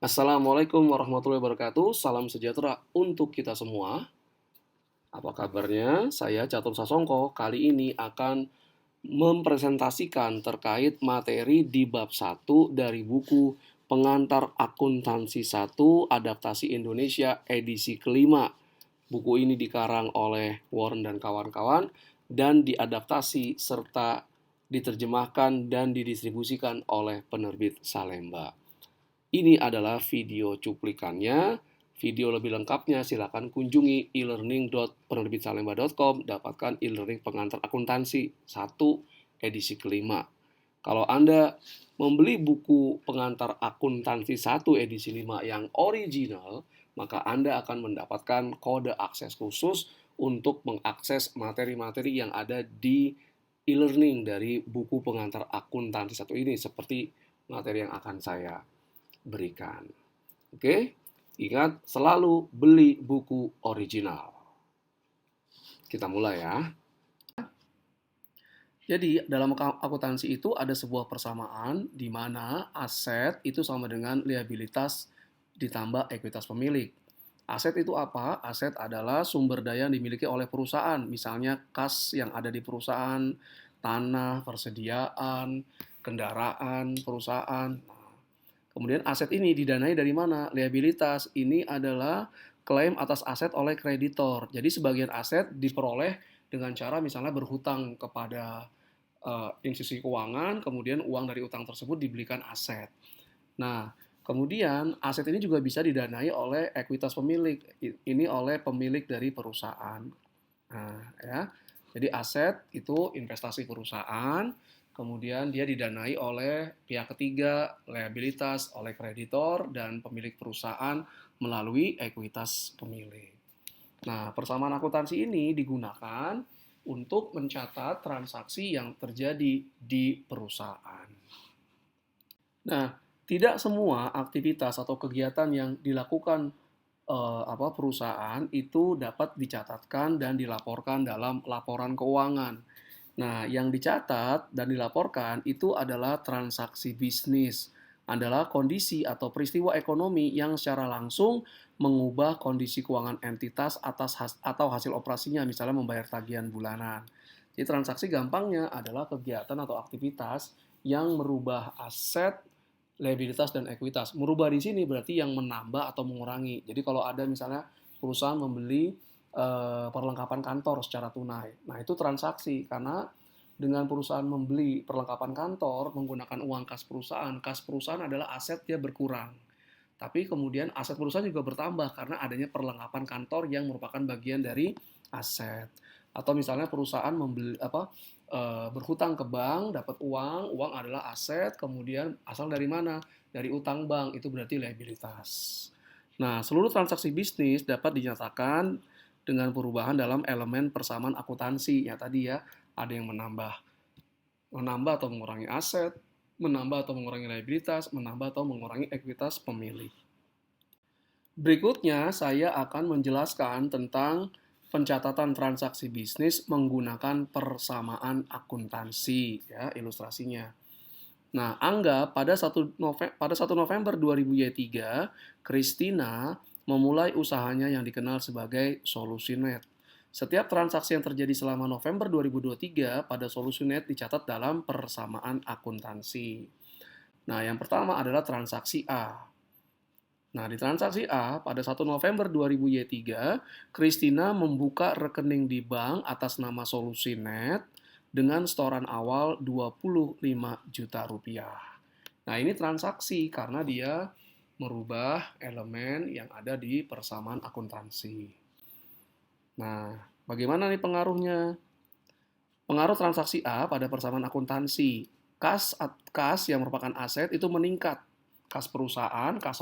Assalamualaikum warahmatullahi wabarakatuh. Salam sejahtera untuk kita semua. Apa kabarnya? Saya Catur Sasongko. Kali ini akan mempresentasikan terkait materi di bab 1 dari buku Pengantar Akuntansi 1 Adaptasi Indonesia edisi kelima. Buku ini dikarang oleh Warren dan kawan-kawan dan diadaptasi serta diterjemahkan dan didistribusikan oleh penerbit Salemba. Ini adalah video cuplikannya. Video lebih lengkapnya silakan kunjungi e-learning.penerbitsalemba.com, dapatkan e-learning pengantar akuntansi 1 edisi kelima. Kalau Anda membeli buku pengantar akuntansi 1 edisi 5 yang original, maka Anda akan mendapatkan kode akses khusus untuk mengakses materi-materi yang ada di e-learning dari buku pengantar akuntansi 1 ini, seperti materi yang akan saya berikan. Oke, ingat selalu beli buku original. Kita mulai ya. Jadi dalam akuntansi itu ada sebuah persamaan di mana aset itu sama dengan liabilitas ditambah ekuitas pemilik. Aset itu apa? Aset adalah sumber daya yang dimiliki oleh perusahaan, misalnya kas yang ada di perusahaan, tanah, persediaan, kendaraan perusahaan. Kemudian aset ini didanai dari mana? Liabilitas ini adalah klaim atas aset oleh kreditor. Jadi sebagian aset diperoleh dengan cara misalnya berhutang kepada institusi keuangan, kemudian uang dari utang tersebut dibelikan aset. Nah, kemudian aset ini juga bisa didanai oleh ekuitas pemilik. Ini oleh pemilik dari perusahaan. Nah, ya. Jadi aset itu investasi perusahaan, kemudian dia didanai oleh pihak ketiga, liabilitas oleh kreditor dan pemilik perusahaan melalui ekuitas pemilik. Nah, persamaan akuntansi ini digunakan untuk mencatat transaksi yang terjadi di perusahaan. Nah, tidak semua aktivitas atau kegiatan yang dilakukan perusahaan itu dapat dicatatkan dan dilaporkan dalam laporan keuangan. Nah, yang dicatat dan dilaporkan itu adalah transaksi bisnis, adalah kondisi atau peristiwa ekonomi yang secara langsung mengubah kondisi keuangan entitas atau hasil operasinya, misalnya membayar tagihan bulanan. Jadi transaksi gampangnya adalah kegiatan atau aktivitas yang merubah aset, liabilitas, dan ekuitas. Merubah di sini berarti yang menambah atau mengurangi. Jadi kalau ada misalnya perusahaan membeli perlengkapan kantor secara tunai, nah itu transaksi karena dengan perusahaan membeli perlengkapan kantor menggunakan uang kas perusahaan adalah aset dia berkurang. Tapi kemudian aset perusahaan juga bertambah karena adanya perlengkapan kantor yang merupakan bagian dari aset. Atau misalnya perusahaan berhutang ke bank, dapat uang, uang adalah aset, kemudian asal dari mana? Dari utang bank, itu berarti liabilitas. Nah, seluruh transaksi bisnis dapat dinyatakan dengan perubahan dalam elemen persamaan akuntansi. Ya tadi ya, ada yang menambah atau mengurangi aset, menambah atau mengurangi liabilitas, menambah atau mengurangi ekuitas pemilik. Berikutnya, saya akan menjelaskan tentang pencatatan transaksi bisnis menggunakan persamaan akuntansi, ya, ilustrasinya. Nah, anggap pada 1 November 2003, Christina memulai usahanya yang dikenal sebagai Solusinet. Setiap transaksi yang terjadi selama November 2023 pada Solusinet dicatat dalam persamaan akuntansi. Nah, yang pertama adalah transaksi A. Nah, di transaksi A, pada 1 November 2003, Christina membuka rekening di bank atas nama Solusinet dengan setoran awal 25 juta rupiah. Nah, ini transaksi karena dia merubah elemen yang ada di persamaan akuntansi. Nah, bagaimana nih pengaruhnya? Pengaruh transaksi A pada persamaan akuntansi. Kas yang merupakan aset itu meningkat. Kas perusahaan, kas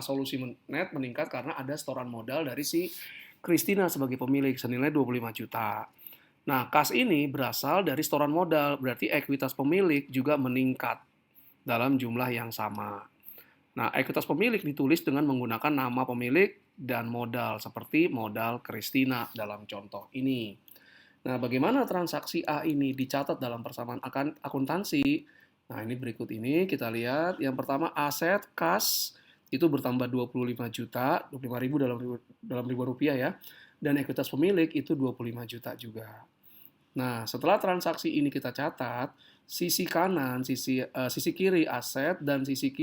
solusi net meningkat karena ada setoran modal dari si Christina sebagai pemilik senilai 25 juta. Nah, kas ini berasal dari setoran modal, berarti ekuitas pemilik juga meningkat dalam jumlah yang sama. Nah, ekuitas pemilik ditulis dengan menggunakan nama pemilik dan modal, seperti modal Christina dalam contoh ini. Nah, bagaimana transaksi A ini dicatat dalam persamaan akuntansi? Nah, ini berikut ini kita lihat. Yang pertama, aset kas itu bertambah 25 juta, 25.000 dalam ribuan rupiah ya. Dan ekuitas pemilik itu 25 juta juga. Nah, setelah transaksi ini kita catat, sisi kanan, sisi kiri aset dan sisi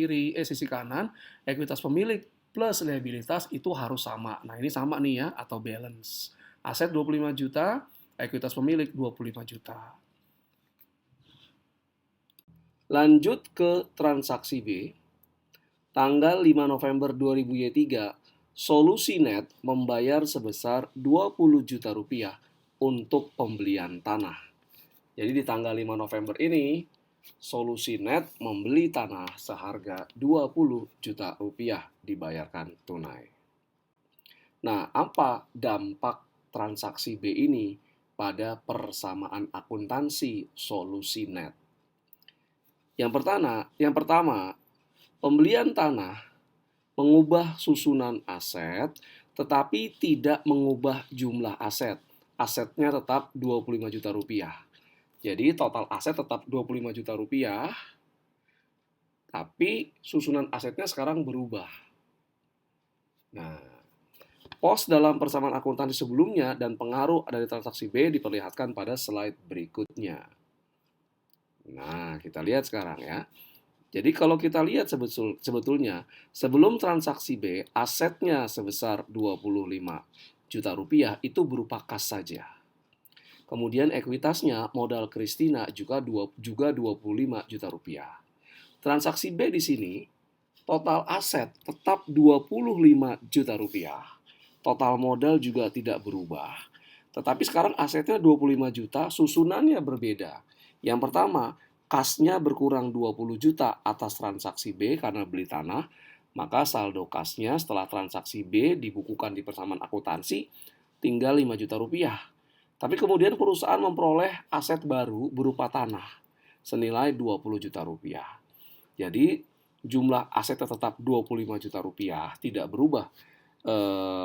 kanan ekuitas pemilik plus liabilitas itu harus sama. Nah, ini sama nih ya atau balance. Aset 25 juta, ekuitas pemilik 25 juta. Lanjut ke transaksi B. Tanggal 5 November 2000Y3, Solusinet membayar sebesar 20 juta rupiah untuk pembelian tanah. Jadi di tanggal 5 November ini, Solusinet membeli tanah seharga 20 juta rupiah dibayarkan tunai. Nah, apa dampak transaksi B ini pada persamaan akuntansi Solusinet? Yang pertama, pembelian tanah mengubah susunan aset tetapi tidak mengubah jumlah aset. Asetnya tetap 25 juta rupiah. Jadi total aset tetap 25 juta rupiah, tapi susunan asetnya sekarang berubah. Nah, pos dalam persamaan akuntansi sebelumnya dan pengaruh dari transaksi B diperlihatkan pada slide berikutnya. Nah, kita lihat sekarang ya. Jadi kalau kita lihat sebetulnya sebelum transaksi B, asetnya sebesar 25 juta rupiah itu berupa kas saja. Kemudian ekuitasnya modal Christina juga 25 juta rupiah. Transaksi B di sini total aset tetap 25 juta rupiah. Total modal juga tidak berubah. Tetapi sekarang asetnya 25 juta, susunannya berbeda. Yang pertama, kasnya berkurang 20 juta atas transaksi B karena beli tanah, maka saldo kasnya setelah transaksi B dibukukan di persamaan akuntansi tinggal 5 juta rupiah. Tapi kemudian perusahaan memperoleh aset baru berupa tanah senilai 20 juta rupiah. Jadi jumlah asetnya tetap 25 juta rupiah, tidak berubah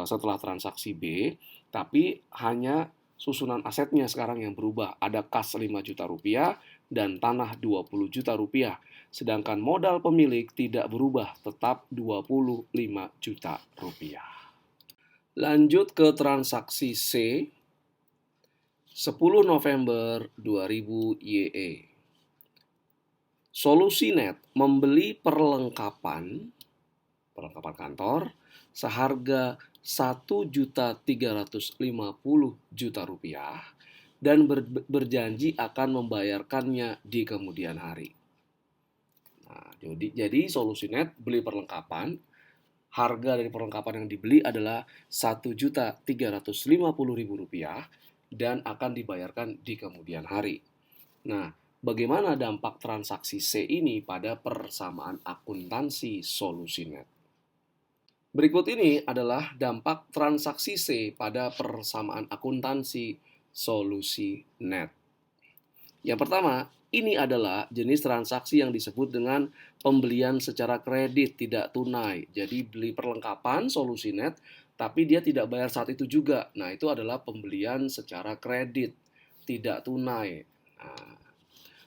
setelah transaksi B, tapi hanya susunan asetnya sekarang yang berubah. Ada kas 5 juta rupiah dan tanah 20 juta rupiah. Sedangkan modal pemilik tidak berubah, tetap 25 juta rupiah. Lanjut ke transaksi C, 10 November 2000 YE. Solusinet membeli perlengkapan kantor seharga 1.350.000 rupiah dan berjanji akan membayarkannya di kemudian hari. Nah, jadi Solusinet beli perlengkapan, harga dari perlengkapan yang dibeli adalah 1.350.000 rupiah dan akan dibayarkan di kemudian hari. Nah, bagaimana dampak transaksi C ini pada persamaan akuntansi Solusinet? Berikut ini adalah dampak transaksi C pada persamaan akuntansi Solusinet. Yang pertama, ini adalah jenis transaksi yang disebut dengan pembelian secara kredit tidak tunai. Jadi beli perlengkapan Solusinet, tapi dia tidak bayar saat itu juga. Nah, itu adalah pembelian secara kredit tidak tunai. Nah,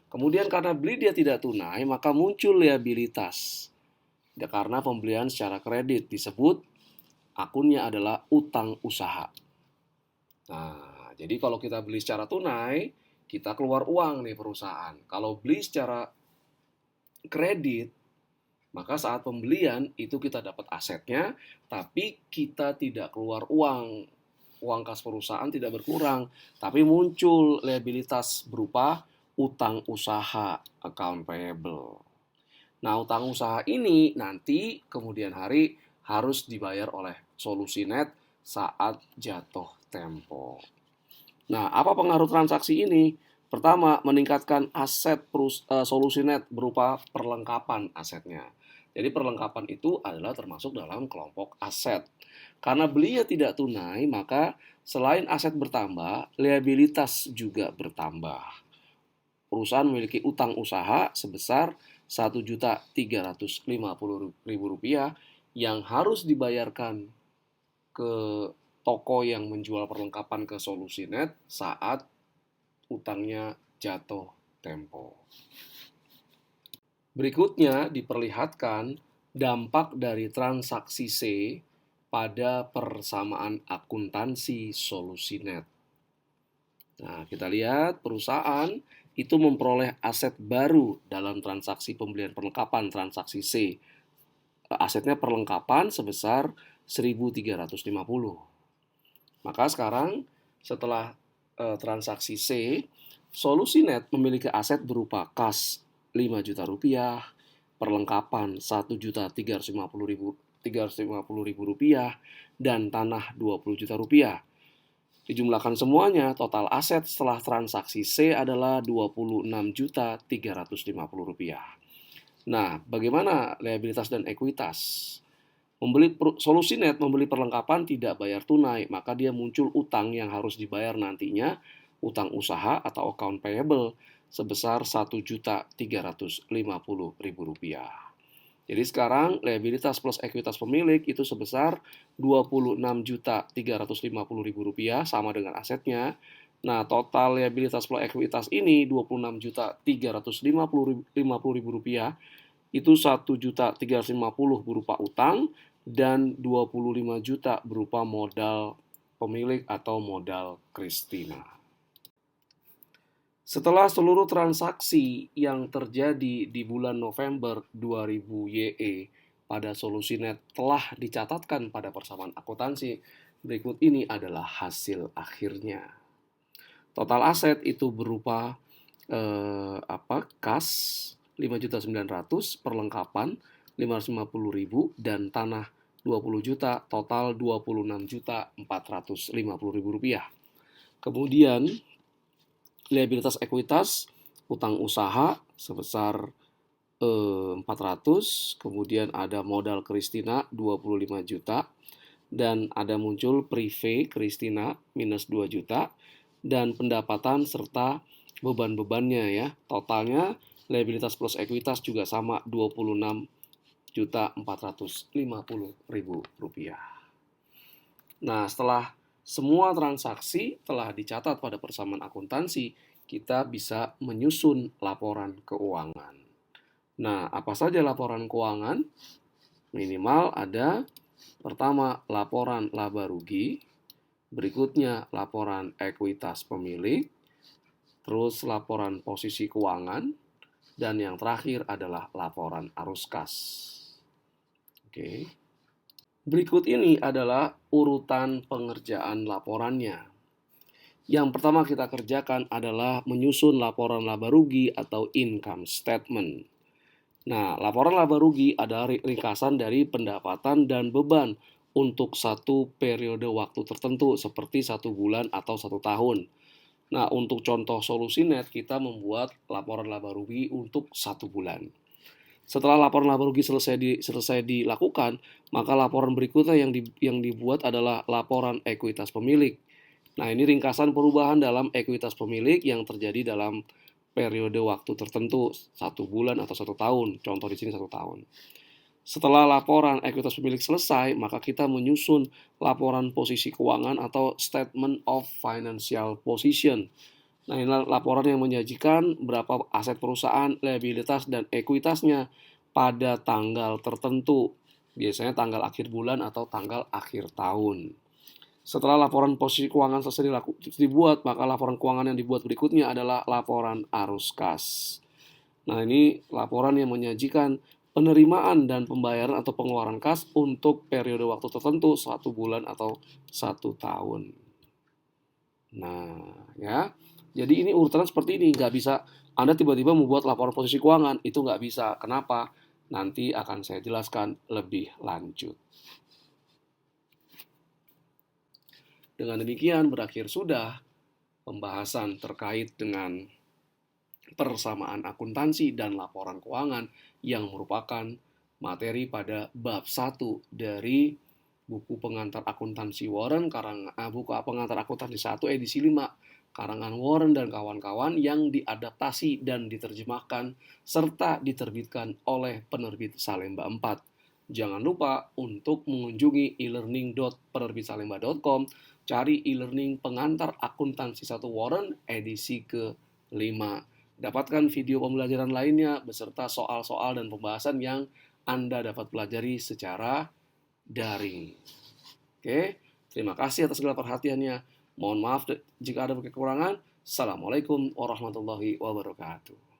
kemudian karena beli dia tidak tunai, maka muncul liabilitas. Karena pembelian secara kredit disebut akunnya adalah utang usaha. Nah, jadi kalau kita beli secara tunai, kita keluar uang nih perusahaan. Kalau beli secara kredit, maka saat pembelian itu kita dapat asetnya, tapi kita tidak keluar uang. Uang kas perusahaan tidak berkurang, tapi muncul liabilitas berupa utang usaha, account payable. Nah, utang usaha ini nanti kemudian hari harus dibayar oleh Solusinet saat jatuh tempo. Nah, apa pengaruh transaksi ini? Pertama, meningkatkan aset Solusinet berupa perlengkapan asetnya. Jadi perlengkapan itu adalah termasuk dalam kelompok aset. Karena belinya tidak tunai, maka selain aset bertambah, liabilitas juga bertambah. Perusahaan memiliki utang usaha sebesar 1.350.000 rupiah yang harus dibayarkan ke toko yang menjual perlengkapan ke Solusinet saat utangnya jatuh tempo. Berikutnya diperlihatkan dampak dari transaksi C pada persamaan akuntansi solusi net. Nah, kita lihat perusahaan itu memperoleh aset baru dalam transaksi pembelian perlengkapan transaksi C. Asetnya perlengkapan sebesar 1.350. Maka sekarang setelah transaksi C, solusi net memiliki aset berupa kas 5 juta rupiah, perlengkapan 1.350.000 rupiah, dan tanah 20 juta rupiah. Dijumlahkan semuanya, total aset setelah transaksi C adalah 26.350.000 rupiah. Nah, bagaimana liabilitas dan ekuitas? Solusi net membeli perlengkapan tidak bayar tunai, maka dia muncul utang yang harus dibayar nantinya, utang usaha atau account payable sebesar 1.350.000 rupiah. Jadi sekarang liabilitas plus ekuitas pemilik itu sebesar 26.350.000 rupiah sama dengan asetnya. Nah, total liabilitas plus ekuitas ini 26.350.000 rupiah itu 1.350.000 berupa utang dan 25 juta berupa modal pemilik atau modal Christina. Setelah seluruh transaksi yang terjadi di bulan November 2000 YE pada solusi net telah dicatatkan pada persamaan akuntansi, berikut ini adalah hasil akhirnya. Total aset itu berupa kas 5.900.000, perlengkapan 550.000 dan tanah 20 juta, total 26.450.000 rupiah. Kemudian liabilitas ekuitas utang usaha sebesar 400, kemudian ada modal Christina 25 juta, dan ada muncul prive Christina minus 2 juta, dan pendapatan serta beban-bebannya ya. Totalnya liabilitas plus ekuitas juga sama 26.450.000 rupiah. Nah, setelah semua transaksi telah dicatat pada persamaan akuntansi, kita bisa menyusun laporan keuangan. Nah, apa saja laporan keuangan? Minimal ada pertama laporan laba rugi, berikutnya laporan ekuitas pemilik, terus laporan posisi keuangan, dan yang terakhir adalah laporan arus kas. Oke. Berikut ini adalah urutan pengerjaan laporannya. Yang pertama kita kerjakan adalah menyusun laporan laba rugi atau income statement. Nah, laporan laba rugi adalah ringkasan dari pendapatan dan beban untuk satu periode waktu tertentu seperti 1 bulan atau 1 tahun. Nah, untuk contoh solusi net kita membuat laporan laba rugi untuk 1 bulan. Setelah laporan laba rugi selesai dilakukan, maka laporan berikutnya yang dibuat adalah laporan ekuitas pemilik. Nah, ini ringkasan perubahan dalam ekuitas pemilik yang terjadi dalam periode waktu tertentu, 1 bulan atau 1 tahun. Contoh di sini 1 tahun. Setelah laporan ekuitas pemilik selesai, maka kita menyusun laporan posisi keuangan atau statement of financial position. Nah, ini laporan yang menyajikan berapa aset perusahaan, liabilitas, dan ekuitasnya pada tanggal tertentu. Biasanya tanggal akhir bulan atau tanggal akhir tahun. Setelah laporan posisi keuangan selesai dibuat, maka laporan keuangan yang dibuat berikutnya adalah laporan arus kas. Nah, ini laporan yang menyajikan penerimaan dan pembayaran atau pengeluaran kas untuk periode waktu tertentu, 1 bulan atau 1 tahun. Nah, ya. Jadi ini urutan seperti ini, nggak bisa Anda tiba-tiba membuat laporan posisi keuangan, itu nggak bisa. Kenapa? Nanti akan saya jelaskan lebih lanjut. Dengan demikian berakhir sudah pembahasan terkait dengan persamaan akuntansi dan laporan keuangan yang merupakan materi pada bab 1 dari buku pengantar akuntansi Warren, buku pengantar akuntansi 1 edisi 5, karangan Warren dan kawan-kawan yang diadaptasi dan diterjemahkan serta diterbitkan oleh penerbit Salemba 4. Jangan lupa untuk mengunjungi e-learning.penerbitsalemba.com, cari e-learning pengantar akuntansi 1 Warren edisi ke-5. Dapatkan video pembelajaran lainnya beserta soal-soal dan pembahasan yang Anda dapat pelajari secara daring. Oke, terima kasih atas segala perhatiannya. Mohon maaf jika ada kekurangan. Assalamualaikum warahmatullahi wabarakatuh.